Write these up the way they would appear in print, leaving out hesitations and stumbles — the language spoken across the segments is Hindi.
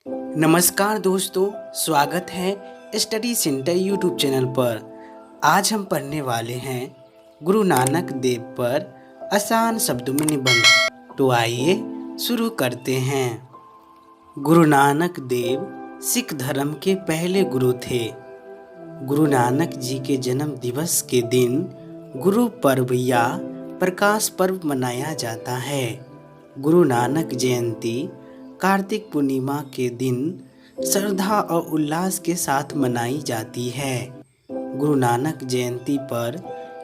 नमस्कार दोस्तों, स्वागत है स्टडी सेंटर यूट्यूब चैनल पर। आज हम पढ़ने वाले हैं गुरु नानक देव पर आसान शब्दों में निबंध। तो आइए शुरू करते हैं। गुरु नानक देव सिख धर्म के पहले गुरु थे। गुरु नानक जी के जन्म दिवस के दिन गुरु पर्व या प्रकाश पर्व मनाया जाता है। गुरु नानक जयंती कार्तिक पूर्णिमा के दिन श्रद्धा और उल्लास के साथ मनाई जाती है। गुरु नानक जयंती पर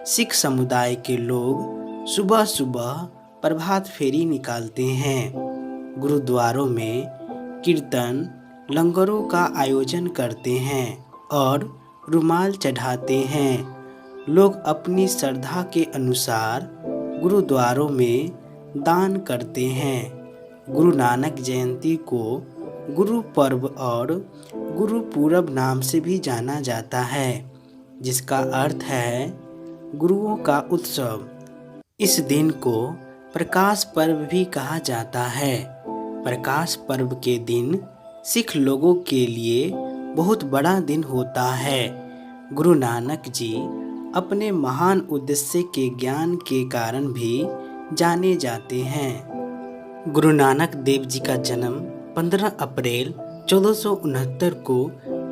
सिख समुदाय के लोग सुबह सुबह प्रभात फेरी निकालते हैं। गुरुद्वारों में कीर्तन लंगरों का आयोजन करते हैं और रुमाल चढ़ाते हैं। लोग अपनी श्रद्धा के अनुसार गुरुद्वारों में दान करते हैं। गुरु नानक जयंती को गुरु पर्व और गुरु पूरब नाम से भी जाना जाता है, जिसका अर्थ है गुरुओं का उत्सव। इस दिन को प्रकाश पर्व भी कहा जाता है। प्रकाश पर्व के दिन सिख लोगों के लिए बहुत बड़ा दिन होता है। गुरु नानक जी अपने महान उद्देश्य के ज्ञान के कारण भी जाने जाते हैं। गुरु नानक देव जी का जन्म 15 अप्रैल 1469 को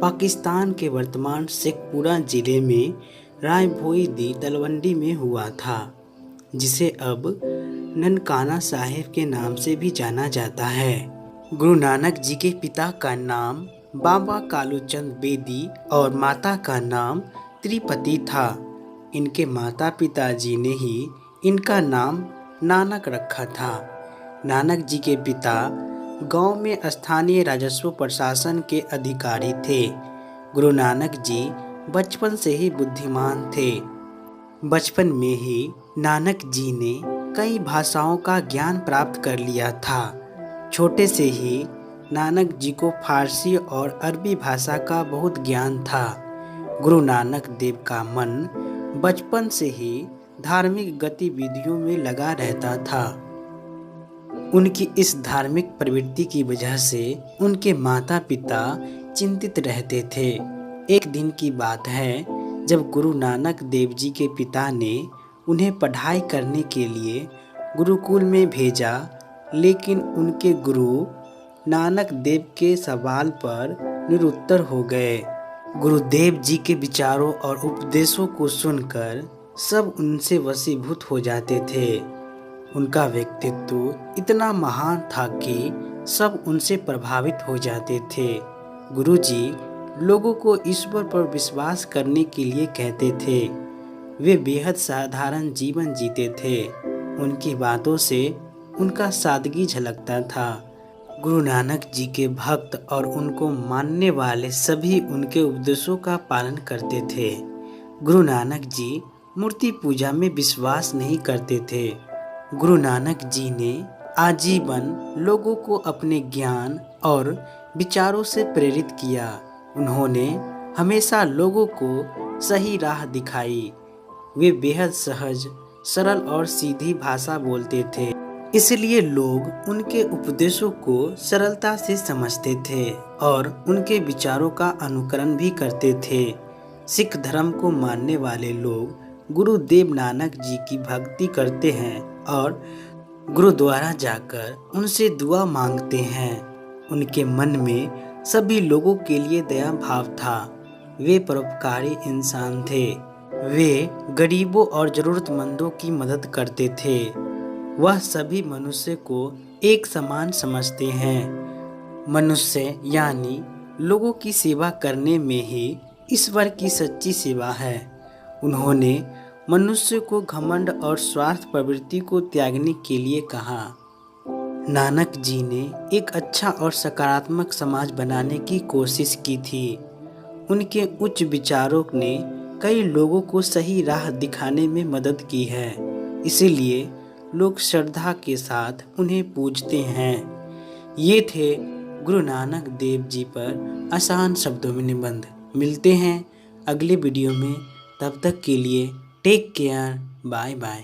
पाकिस्तान के वर्तमान शेखपुरा जिले में रायभोई दी तलवंडी में हुआ था, जिसे अब ननकाना साहिब के नाम से भी जाना जाता है। गुरु नानक जी के पिता का नाम बाबा कालूचंद बेदी और माता का नाम त्रिपति था। इनके माता पिताजी ने ही इनका नाम नानक रखा था। नानक जी के पिता गांव में स्थानीय राजस्व प्रशासन के अधिकारी थे। गुरु नानक जी बचपन से ही बुद्धिमान थे। बचपन में ही नानक जी ने कई भाषाओं का ज्ञान प्राप्त कर लिया था। छोटे से ही नानक जी को फारसी और अरबी भाषा का बहुत ज्ञान था। गुरु नानक देव का मन बचपन से ही धार्मिक गतिविधियों में लगा रहता था। उनकी इस धार्मिक प्रवृत्ति की वजह से उनके माता पिता चिंतित रहते थे। एक दिन की बात है, जब गुरु नानक देव जी के पिता ने उन्हें पढ़ाई करने के लिए गुरुकुल में भेजा, लेकिन उनके गुरु नानक देव के सवाल पर निरुत्तर हो गए। गुरुदेव जी के विचारों और उपदेशों को सुनकर सब उनसे वशीभूत हो जाते थे। उनका व्यक्तित्व इतना महान था कि सब उनसे प्रभावित हो जाते थे। गुरुजी लोगों को ईश्वर पर विश्वास करने के लिए कहते थे। वे बेहद साधारण जीवन जीते थे। उनकी बातों से उनका सादगी झलकता था। गुरु नानक जी के भक्त और उनको मानने वाले सभी उनके उपदेशों का पालन करते थे। गुरु नानक जी मूर्ति पूजा में विश्वास नहीं करते थे। गुरु नानक जी ने आजीवन लोगों को अपने ज्ञान और विचारों से प्रेरित किया। उन्होंने हमेशा लोगों को सही राह दिखाई। वे बेहद सहज, सरल और सीधी भाषा बोलते थे, इसलिए लोग उनके उपदेशों को सरलता से समझते थे और उनके विचारों का अनुकरण भी करते थे। सिख धर्म को मानने वाले लोग गुरुदेव नानक जी की भक्ति करते हैं और गुरुद्वारा जाकर उनसे दुआ मांगते हैं। उनके मन में सभी लोगों के लिए दया भाव था। वे परोपकारी इंसान थे। वे गरीबों और जरूरतमंदों की मदद करते थे। वह सभी मनुष्य को एक समान समझते हैं। मनुष्य यानी लोगों की सेवा करने में ही ईश्वर की सच्ची सेवा है। उन्होंने मनुष्य को घमंड और स्वार्थ प्रवृत्ति को त्यागने के लिए कहा। नानक जी ने एक अच्छा और सकारात्मक समाज बनाने की कोशिश की थी। उनके उच्च विचारों ने कई लोगों को सही राह दिखाने में मदद की है, इसीलिए लोग श्रद्धा के साथ उन्हें पूजते हैं। ये थे गुरु नानक देव जी पर आसान शब्दों में निबंध। मिलते हैं अगले वीडियो में, तब तक के लिए टेक केयर, बाय बाय।